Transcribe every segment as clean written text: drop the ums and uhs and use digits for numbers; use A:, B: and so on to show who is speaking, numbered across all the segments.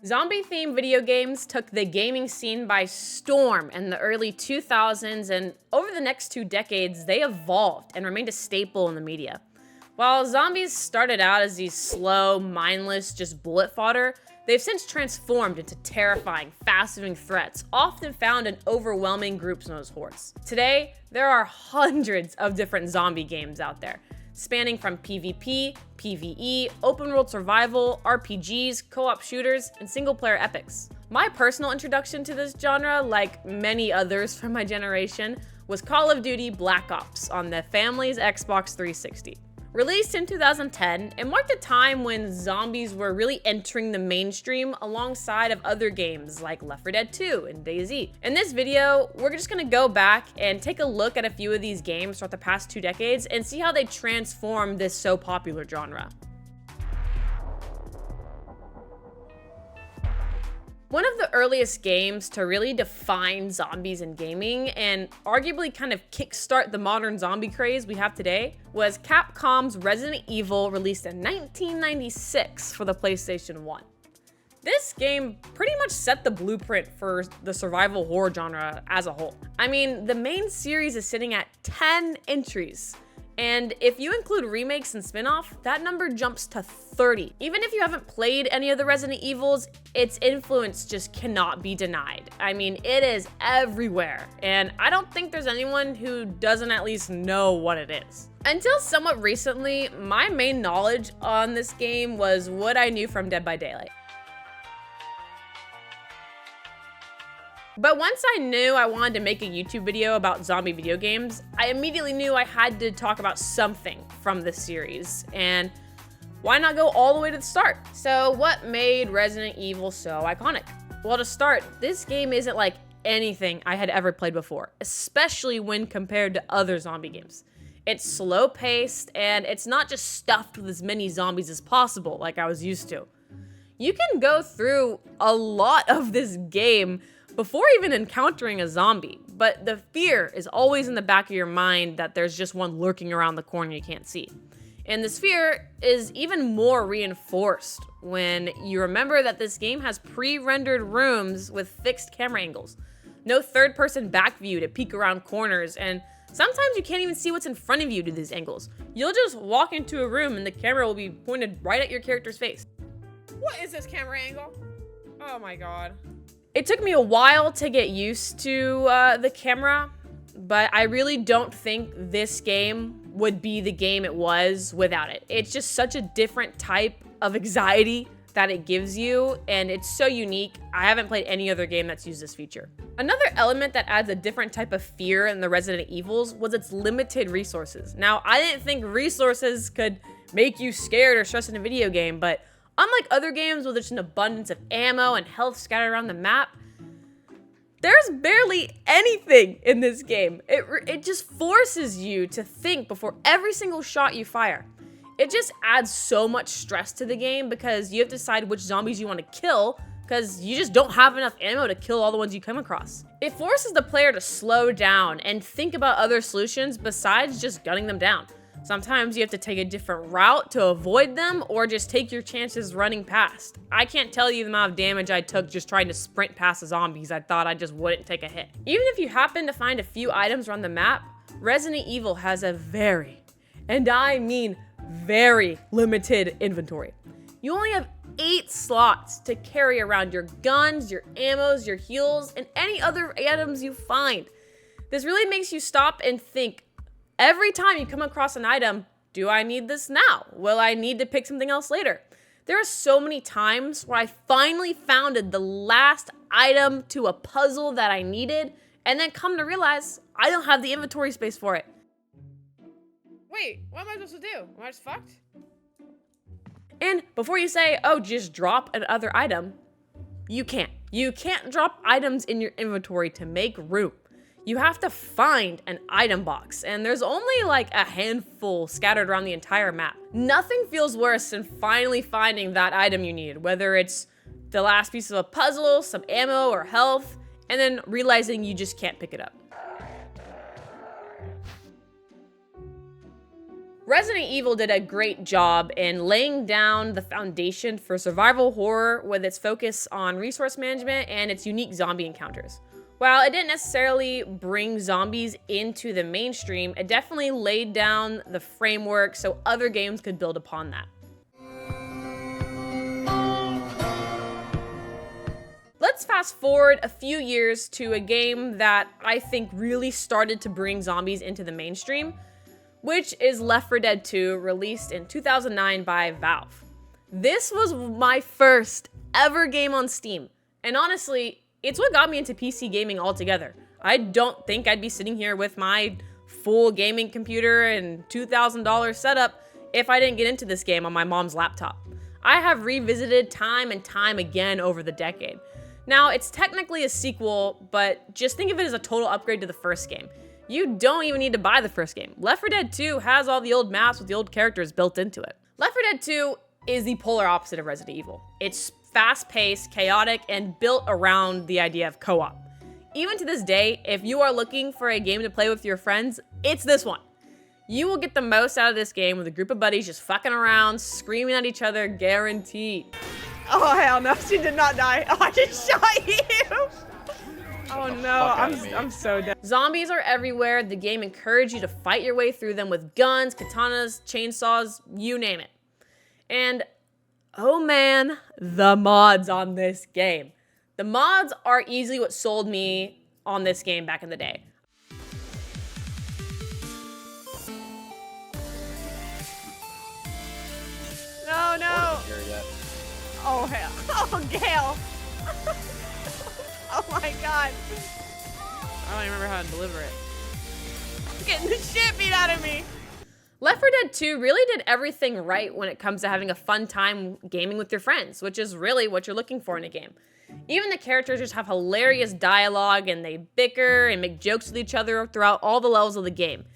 A: Zombie-themed video games took the gaming scene by storm in the early 2000s, and over the next 2 decades, they evolved and remained a staple in the media. While zombies started out as these slow, mindless, just bullet fodder, they've since transformed into terrifying, fast-moving threats, often found in overwhelming groups known as hordes. Today, there are hundreds of different zombie games out there, spanning from PvP, PvE, open-world survival, RPGs, co-op shooters, and single-player epics. My personal introduction to this genre, like many others from my generation, was Call of Duty Black Ops on the family's Xbox 360. Released in 2010, it marked a time when zombies were really entering the mainstream alongside of other games like Left 4 Dead 2 and DayZ. In this video, we're just gonna go back and take a look at a few of these games throughout the past 2 decades and see how they transformed this so popular genre. One of the earliest games to really define zombies in gaming and arguably kind of kickstart the modern zombie craze we have today was Capcom's Resident Evil, released in 1996 for the PlayStation 1. This game pretty much set the blueprint for the survival horror genre as a whole. I mean, the main series is sitting at 10 entries. And if you include remakes and spin-off, that number jumps to 30. Even if you haven't played any of the Resident Evils, its influence just cannot be denied. I mean, it is everywhere, and I don't think there's anyone who doesn't at least know what it is. Until somewhat recently, my main knowledge on this game was what I knew from Dead by Daylight. But once I knew I wanted to make a YouTube video about zombie video games, I immediately knew I had to talk about something from this series, and why not go all the way to the start? So what made Resident Evil so iconic? Well, to start, this game isn't like anything I had ever played before, especially when compared to other zombie games. It's slow-paced, and it's not just stuffed with as many zombies as possible like I was used to. You can go through a lot of this game before even encountering a zombie, but the fear is always in the back of your mind that there's just one lurking around the corner you can't see. And this fear is even more reinforced when you remember that this game has pre-rendered rooms with fixed camera angles, no third-person back view to peek around corners, and sometimes you can't even see what's in front of you to these angles. You'll just walk into a room and the camera will be pointed right at your character's face. What is this camera angle? Oh my god. It took me a while to get used to the camera, but I really don't think this game would be the game it was without it. It's just such a different type of anxiety that it gives you, and it's so unique. I haven't played any other game that's used this feature. Another element that adds a different type of fear in the Resident Evils was its limited resources. Now, I didn't think resources could make you scared or stressed in a video game, but unlike other games with just an abundance of ammo and health scattered around the map, there's barely anything in this game. It just forces you to think before every single shot you fire. It just adds so much stress to the game because you have to decide which zombies you want to kill because you just don't have enough ammo to kill all the ones you come across. It forces the player to slow down and think about other solutions besides just gunning them down. Sometimes you have to take a different route to avoid them or just take your chances running past. I can't tell you the amount of damage I took just trying to sprint past the zombies. I thought I just wouldn't take a hit. Even if you happen to find a few items around the map, Resident Evil has a very, and I mean very, limited inventory. You only have 8 slots to carry around your guns, your ammos, your heals, and any other items you find. This really makes you stop and think. Every time you come across an item, do I need this now? Will I need to pick something else later? There are so many times where I finally found the last item to a puzzle that I needed, and then come to realize I don't have the inventory space for it. Wait, what am I supposed to do? Am I just fucked? And before you say, oh, just drop another item, you can't. You can't drop items in your inventory to make room. You have to find an item box, and there's only like a handful scattered around the entire map. Nothing feels worse than finally finding that item you needed, whether it's the last piece of a puzzle, some ammo, or health, and then realizing you just can't pick it up. Resident Evil did a great job in laying down the foundation for survival horror with its focus on resource management and its unique zombie encounters. While it didn't necessarily bring zombies into the mainstream, it definitely laid down the framework so other games could build upon that. Let's fast forward a few years to a game that I think really started to bring zombies into the mainstream, which is Left 4 Dead 2, released in 2009 by Valve. This was my first ever game on Steam, and honestly, it's what got me into PC gaming altogether. I don't think I'd be sitting here with my full gaming computer and $2,000 setup if I didn't get into this game on my mom's laptop. I have revisited time and time again over the decade. Now, it's technically a sequel, but just think of it as a total upgrade to the first game. You don't even need to buy the first game. Left 4 Dead 2 has all the old maps with the old characters built into it. Left 4 Dead 2 is the polar opposite of Resident Evil. It's fast-paced, chaotic, and built around the idea of co-op. Even to this day, if you are looking for a game to play with your friends, it's this one. You will get the most out of this game with a group of buddies just fucking around, screaming at each other, guaranteed. Oh, hell no, she did not die. Oh, I just shot you. Oh no, I'm so dead. Zombies are everywhere. The game encourages you to fight your way through them with guns, katanas, chainsaws, you name it. And oh man, the mods on this game. The mods are easily what sold me on this game back in the day. No. Oh hell. Oh, Gale. Oh my god. I don't even remember how to deliver it. I'm getting the shit beat out of me. Left 4 Dead 2 really did everything right when it comes to having a fun time gaming with your friends, which is really what you're looking for in a game. Even the characters just have hilarious dialogue and they bicker and make jokes with each other throughout all the levels of the game.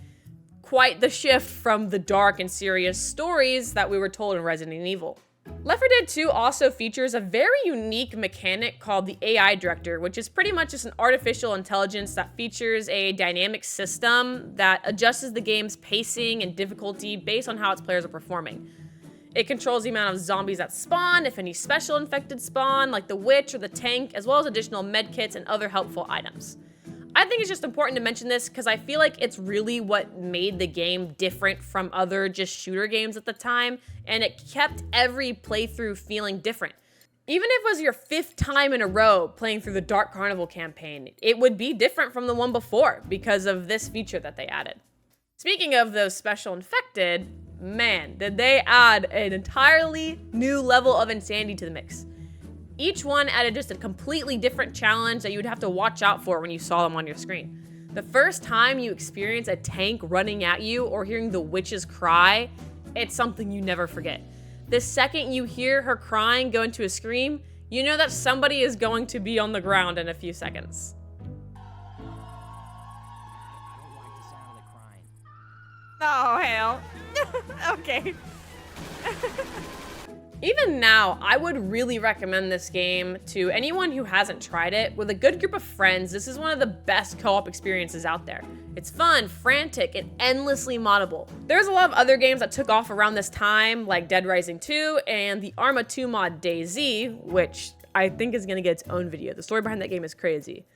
A: Quite the shift from the dark and serious stories that we were told in Resident Evil. Left 4 Dead 2 also features a very unique mechanic called the AI Director, which is pretty much just an artificial intelligence that features a dynamic system that adjusts the game's pacing and difficulty based on how its players are performing. It controls the amount of zombies that spawn, if any special infected spawn, like the witch or the tank, as well as additional medkits and other helpful items. I think it's just important to mention this because I feel like it's really what made the game different from other just shooter games at the time, and it kept every playthrough feeling different. Even if it was your 5th time in a row playing through the Dark Carnival campaign, it would be different from the one before because of this feature that they added. Speaking of those special infected, man, did they add an entirely new level of insanity to the mix. Each one added just a completely different challenge that you would have to watch out for when you saw them on your screen. The first time you experience a tank running at you or hearing the witch's cry, it's something you never forget. The second you hear her crying go into a scream, you know that somebody is going to be on the ground in a few seconds. Oh, hell. Okay. Even now, I would really recommend this game to anyone who hasn't tried it. With a good group of friends, this is one of the best co-op experiences out there. It's fun, frantic, and endlessly moddable. There's a lot of other games that took off around this time, like Dead Rising 2 and the Arma 2 mod DayZ, which I think is gonna get its own video. The story behind that game is crazy.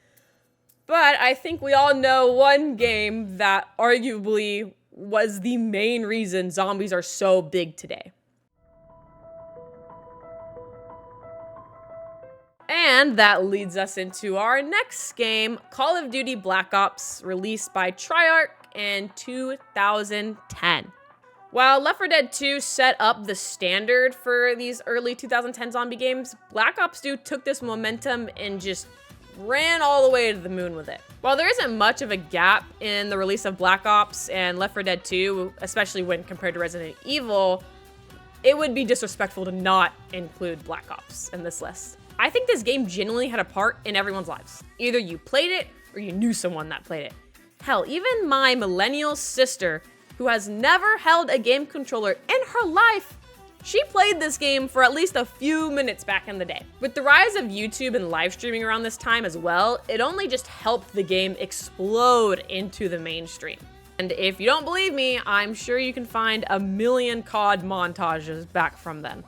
A: But I think we all know one game that arguably was the main reason zombies are so big today. And that leads us into our next game, Call of Duty Black Ops, released by Treyarch in 2010. While Left 4 Dead 2 set up the standard for these early 2010 zombie games, Black Ops 2 took this momentum and just ran all the way to the moon with it. While there isn't much of a gap in the release of Black Ops and Left 4 Dead 2, especially when compared to Resident Evil, it would be disrespectful to not include Black Ops in this list. I think this game genuinely had a part in everyone's lives. Either you played it or you knew someone that played it. Hell, even my millennial sister, who has never held a game controller in her life, she played this game for at least a few minutes back in the day. With the rise of YouTube and live streaming around this time as well, it only just helped the game explode into the mainstream. And if you don't believe me, I'm sure you can find a million COD montages back from then.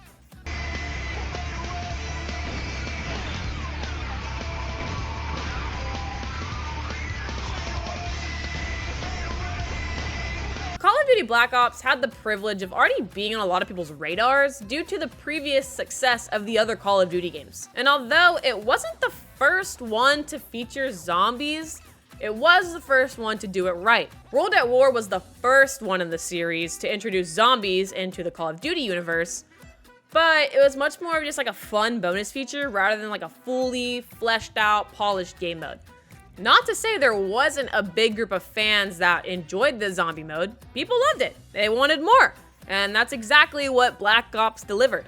A: Call of Duty Black Ops had the privilege of already being on a lot of people's radars due to the previous success of the other Call of Duty games. And although it wasn't the first one to feature zombies, it was the first one to do it right. World at War was the first one in the series to introduce zombies into the Call of Duty universe, but it was much more of just like a fun bonus feature rather than like a fully fleshed out, polished game mode. Not to say there wasn't a big group of fans that enjoyed the zombie mode. People loved it. They wanted more. And that's exactly what Black Ops delivered.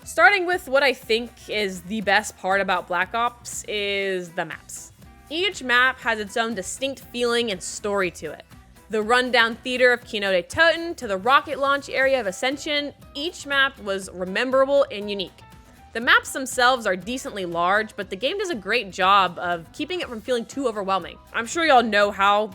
A: Starting with what I think is the best part about Black Ops is the maps. Each map has its own distinct feeling and story to it. The rundown theater of Kino de Toten to the rocket launch area of Ascension, each map was memorable and unique. The maps themselves are decently large, but the game does a great job of keeping it from feeling too overwhelming. I'm sure y'all know how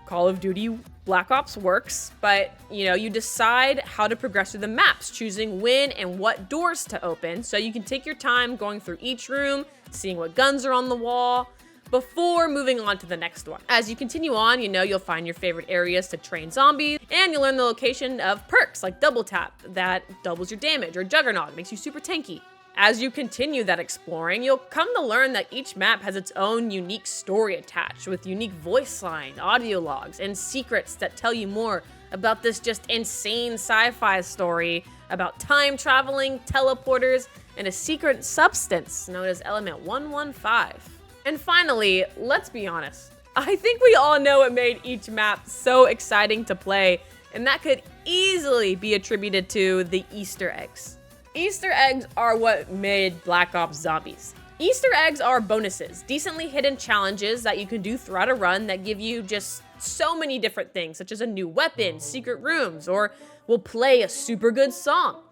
A: Call of Duty Black Ops works, but you decide how to progress through the maps, choosing when and what doors to open, so you can take your time going through each room, seeing what guns are on the wall, before moving on to the next one. As you continue on, you'll find your favorite areas to train zombies, and you'll learn the location of perks like Double Tap that doubles your damage, or Juggernaut makes you super tanky. As you continue that exploring, you'll come to learn that each map has its own unique story attached with unique voice line, audio logs, and secrets that tell you more about this just insane sci-fi story about time traveling, teleporters, and a secret substance known as Element 115. And finally, let's be honest. I think we all know what made each map so exciting to play, and that could easily be attributed to the Easter eggs. Easter eggs are what made Black Ops Zombies. Easter eggs are bonuses, decently hidden challenges that you can do throughout a run that give you just so many different things, such as a new weapon, secret rooms, or will play a super good song.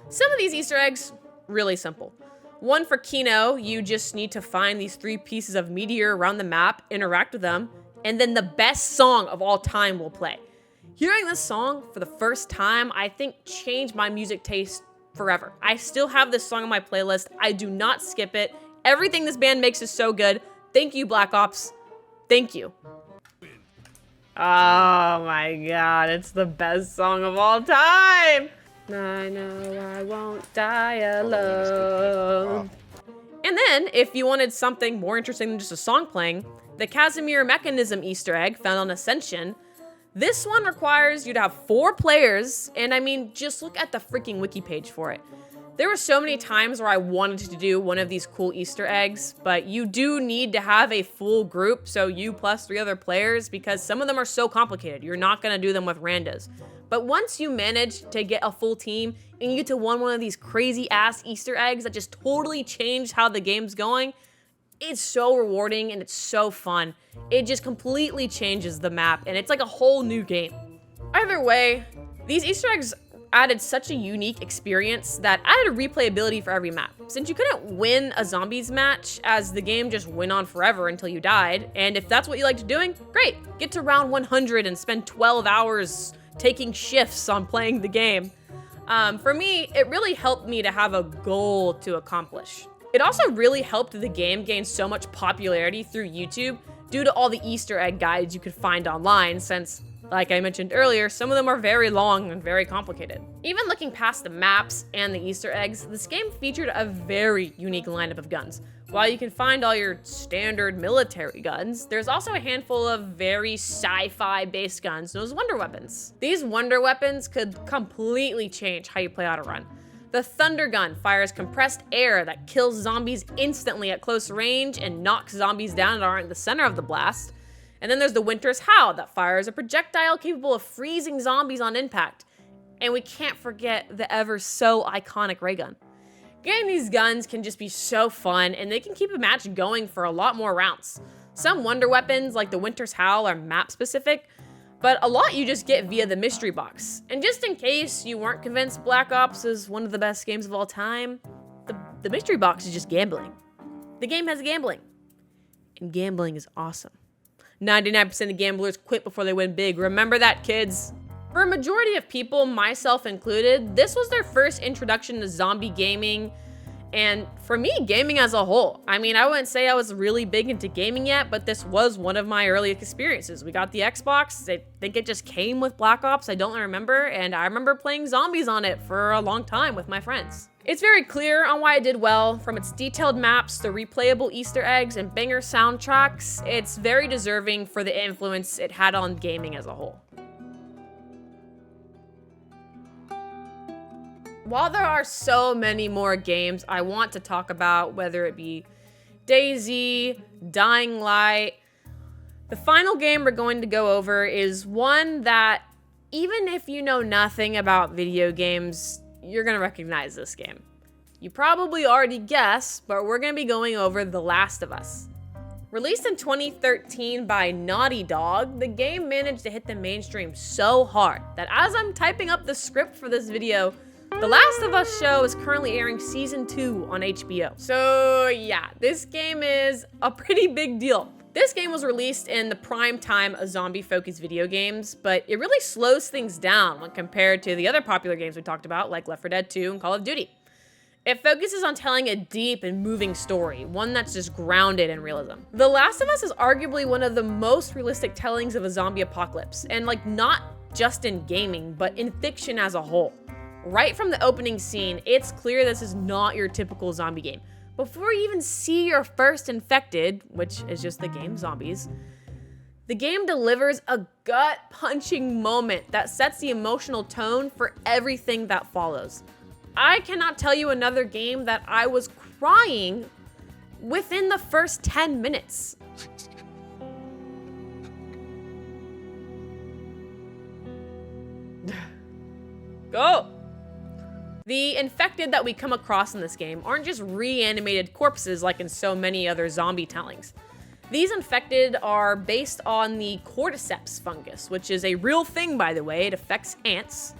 A: Some of these Easter eggs, really simple. One for Kino, you just need to find these 3 pieces of meteor around the map, interact with them, and then the best song of all time will play. Hearing this song for the first time, I think changed my music taste forever. I still have this song on my playlist. I do not skip it. Everything this band makes is so good. Thank you, Black Ops. Thank you. Oh my god, it's the best song of all time. I know I won't die alone. And then, if you wanted something more interesting than just a song playing, the Casimir Mechanism Easter egg found on Ascension. This one requires you to have 4 players, and I mean, just look at the freaking wiki page for it. There were so many times where I wanted to do one of these cool Easter eggs, but you do need to have a full group, so you plus 3 other players, because some of them are so complicated. You're not gonna do them with randos. But once you manage to get a full team, and you get to one of these crazy ass Easter eggs that just totally change how the game's going, it's so rewarding and it's so fun. It just completely changes the map, and it's like a whole new game. Either way, these Easter eggs added such a unique experience that added a replayability for every map. Since you couldn't win a zombies match, as the game just went on forever until you died, and if that's what you liked doing, great. Get to round 100 and spend 12 hours taking shifts on playing the game. For me, it really helped me to have a goal to accomplish. It also really helped the game gain so much popularity through YouTube due to all the Easter egg guides you could find online, since, like I mentioned earlier, some of them are very long and very complicated. Even looking past the maps and the Easter eggs, this game featured a very unique lineup of guns. While you can find all your standard military guns, there's also a handful of very sci-fi based guns known as wonder weapons. These wonder weapons could completely change how you play out a run. The Thunder Gun fires compressed air that kills zombies instantly at close range and knocks zombies down that aren't in the center of the blast. And then there's the Winter's Howl that fires a projectile capable of freezing zombies on impact. And we can't forget the ever so iconic ray gun. Getting these guns can just be so fun, and they can keep a match going for a lot more rounds. Some wonder weapons, like the Winter's Howl, are map specific, but a lot you just get via the mystery box. And just in case you weren't convinced Black Ops is one of the best games of all time, the mystery box is just gambling. The game has gambling, and gambling is awesome. 99% of gamblers quit before they win big. Remember that, kids. For a majority of people, myself included, this was their first introduction to zombie gaming, and for me, gaming as a whole. I mean, I wouldn't say I was really big into gaming yet, but this was one of my earliest experiences. We got the Xbox. I think it just came with Black Ops. I don't remember, and I remember playing zombies on it for a long time with my friends. It's very clear on why it did well. From its detailed maps, the replayable Easter eggs, and banger soundtracks, it's very deserving for the influence it had on gaming as a whole. While there are so many more games I want to talk about, whether it be DayZ, Dying Light, the final game we're going to go over is one that, even if you know nothing about video games, you're going to recognize this game. You probably already guessed, but we're going to be going over The Last of Us. Released in 2013 by Naughty Dog, the game managed to hit the mainstream so hard that as I'm typing up the script for this video, The Last of Us show is currently airing season 2 on HBO. So yeah, this game is a pretty big deal. This game was released in the prime time of zombie-focused video games, but it really slows things down when compared to the other popular games we talked about, like Left 4 Dead 2 and Call of Duty. It focuses on telling a deep and moving story, one that's just grounded in realism. The Last of Us is arguably one of the most realistic tellings of a zombie apocalypse, and like not just in gaming, but in fiction as a whole. Right from the opening scene, it's clear this is not your typical zombie game. Before you even see your first infected, which is just the game zombies, the game delivers a gut-punching moment that sets the emotional tone for everything that follows. I cannot tell you another game that I was crying within the first 10 minutes. Go! The infected that we come across in this game aren't just reanimated corpses like in so many other zombie tellings. These infected are based on the cordyceps fungus, which is a real thing, by the way. It affects ants.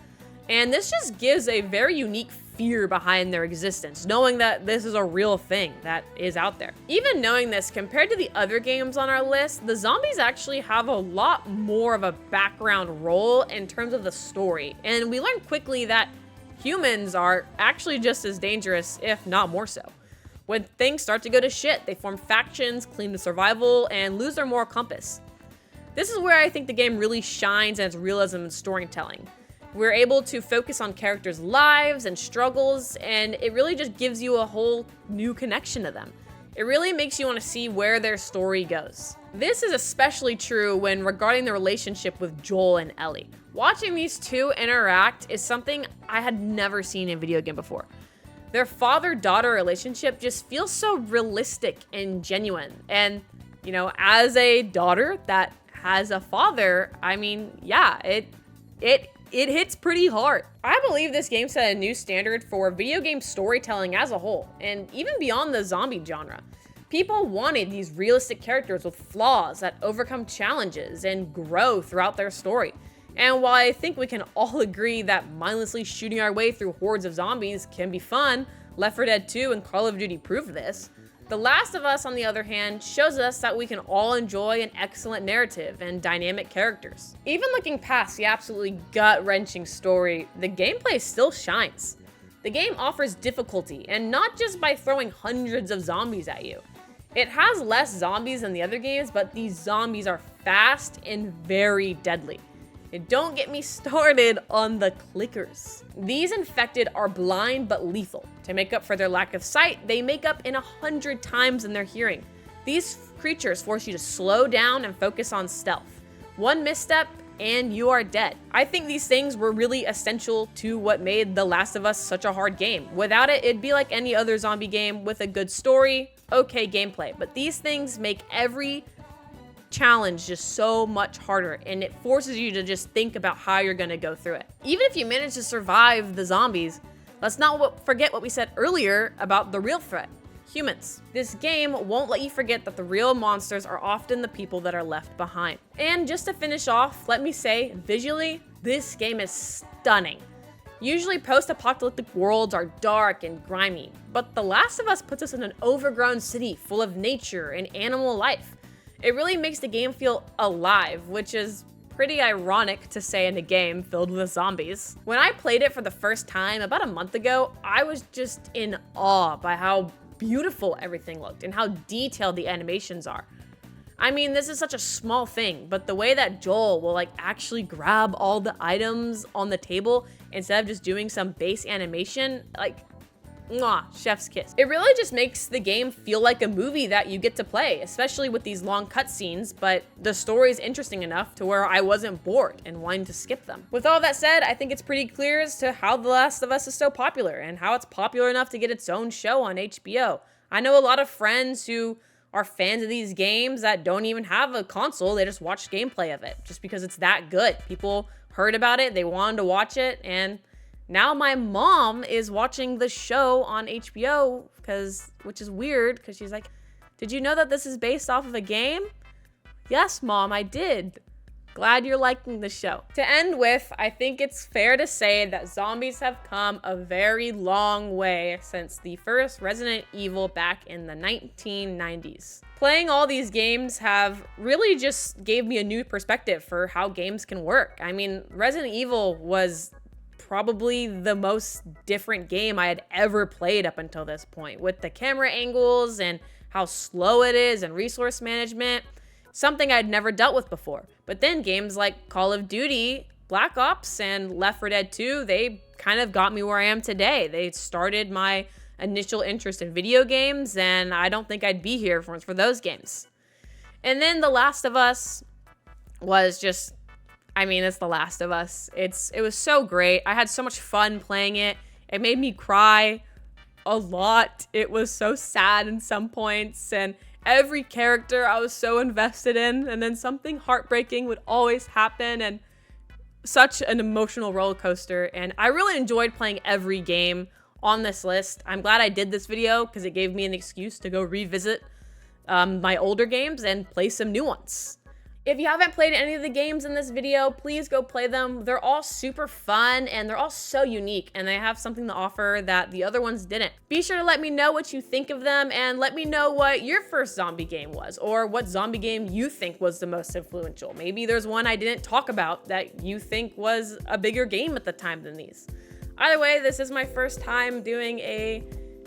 A: And this just gives a very unique fear behind their existence, knowing that this is a real thing that is out there. Even knowing this, compared to the other games on our list, the zombies actually have a lot more of a background role in terms of the story. And we learn quickly that humans are actually just as dangerous, if not more so. When things start to go to shit, they form factions, cling to survival, and lose their moral compass. This is where I think the game really shines in its realism and storytelling. We're able to focus on characters' lives and struggles, and it really just gives you a whole new connection to them. It really makes you want to see where their story goes. This is especially true when regarding the relationship with Joel and Ellie. Watching these two interact is something I had never seen in a video game before. Their father-daughter relationship just feels so realistic and genuine. And, you know, as a daughter that has a father, I mean, yeah, it hits pretty hard. I believe this game set a new standard for video game storytelling as a whole, and even beyond the zombie genre. People wanted these realistic characters with flaws that overcome challenges and grow throughout their story. And while I think we can all agree that mindlessly shooting our way through hordes of zombies can be fun, Left 4 Dead 2 and Call of Duty proved this, The Last of Us, on the other hand, shows us that we can all enjoy an excellent narrative and dynamic characters. Even looking past the absolutely gut-wrenching story, the gameplay still shines. The game offers difficulty, and not just by throwing hundreds of zombies at you. It has less zombies than the other games, but these zombies are fast and very deadly. And don't get me started on the clickers. These infected are blind but lethal. To make up for their lack of sight, they make up in 100 times in their hearing. These creatures force you to slow down and focus on stealth. One misstep and you are dead. I think these things were really essential to what made The Last of Us such a hard game. Without it, it'd be like any other zombie game with a good story, okay gameplay. But these things make every challenge just so much harder, and it forces you to just think about how you're gonna go through it. Even if you manage to survive the zombies, let's not forget what we said earlier about the real threat, humans. This game won't let you forget that the real monsters are often the people that are left behind. And just to finish off, let me say, visually, this game is stunning. Usually post-apocalyptic worlds are dark and grimy, but The Last of Us puts us in an overgrown city full of nature and animal life. It really makes the game feel alive, which is pretty ironic to say in a game filled with zombies. When I played it for the first time about a month ago, I was just in awe by how beautiful everything looked and how detailed the animations are. I mean, this is such a small thing, but the way that Joel will like actually grab all the items on the table instead of just doing some base animation, like, mwah, chef's kiss. It really just makes the game feel like a movie that you get to play, especially with these long cutscenes, but the story is interesting enough to where I wasn't bored and wanting to skip them. With all that said, I think it's pretty clear as to how The Last of Us is so popular and how it's popular enough to get its own show on HBO. I know a lot of friends who are fans of these games that don't even have a console. They just watch gameplay of it just because it's that good. People heard about it, they wanted to watch it, and now my mom is watching the show on HBO which is weird because she's like, "Did you know that this is based off of a game?" "Yes, Mom, I did." Glad you're liking the show. To end with, I think it's fair to say that zombies have come a very long way since the first Resident Evil back in the 1990s. Playing all these games have really just gave me a new perspective for how games can work. I mean, Resident Evil was probably the most different game I had ever played up until this point, with the camera angles and how slow it is and resource management. Something I'd never dealt with before. But then games like Call of Duty, Black Ops, and Left 4 Dead 2, they kind of got me where I am today. They started my initial interest in video games, and I don't think I'd be here for those games. And then The Last of Us was just, I mean, it's The Last of Us. It was so great. I had so much fun playing it. It made me cry a lot. It was so sad in some points, and every character I was so invested in, and then something heartbreaking would always happen, and such an emotional roller coaster. And I really enjoyed playing every game on this list. I'm glad I did this video because it gave me an excuse to go revisit my older games and play some new ones. If you haven't played any of the games in this video, please go play them. They're all super fun and they're all so unique, and they have something to offer that the other ones didn't. Be sure to let me know what you think of them, and let me know what your first zombie game was, or what zombie game you think was the most influential. Maybe there's one I didn't talk about that you think was a bigger game at the time than these. Either way, this is my first time doing a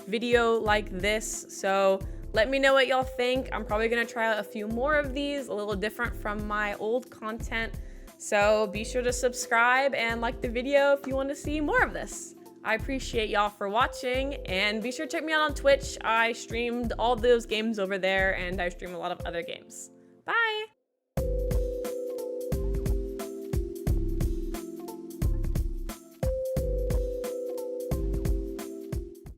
A: video like this, so let me know what y'all think. I'm probably gonna try out a few more of these, a little different from my old content. So be sure to subscribe and like the video if you want to see more of this. I appreciate y'all for watching, and be sure to check me out on Twitch. I streamed all those games over there, and I stream a lot of other games. Bye!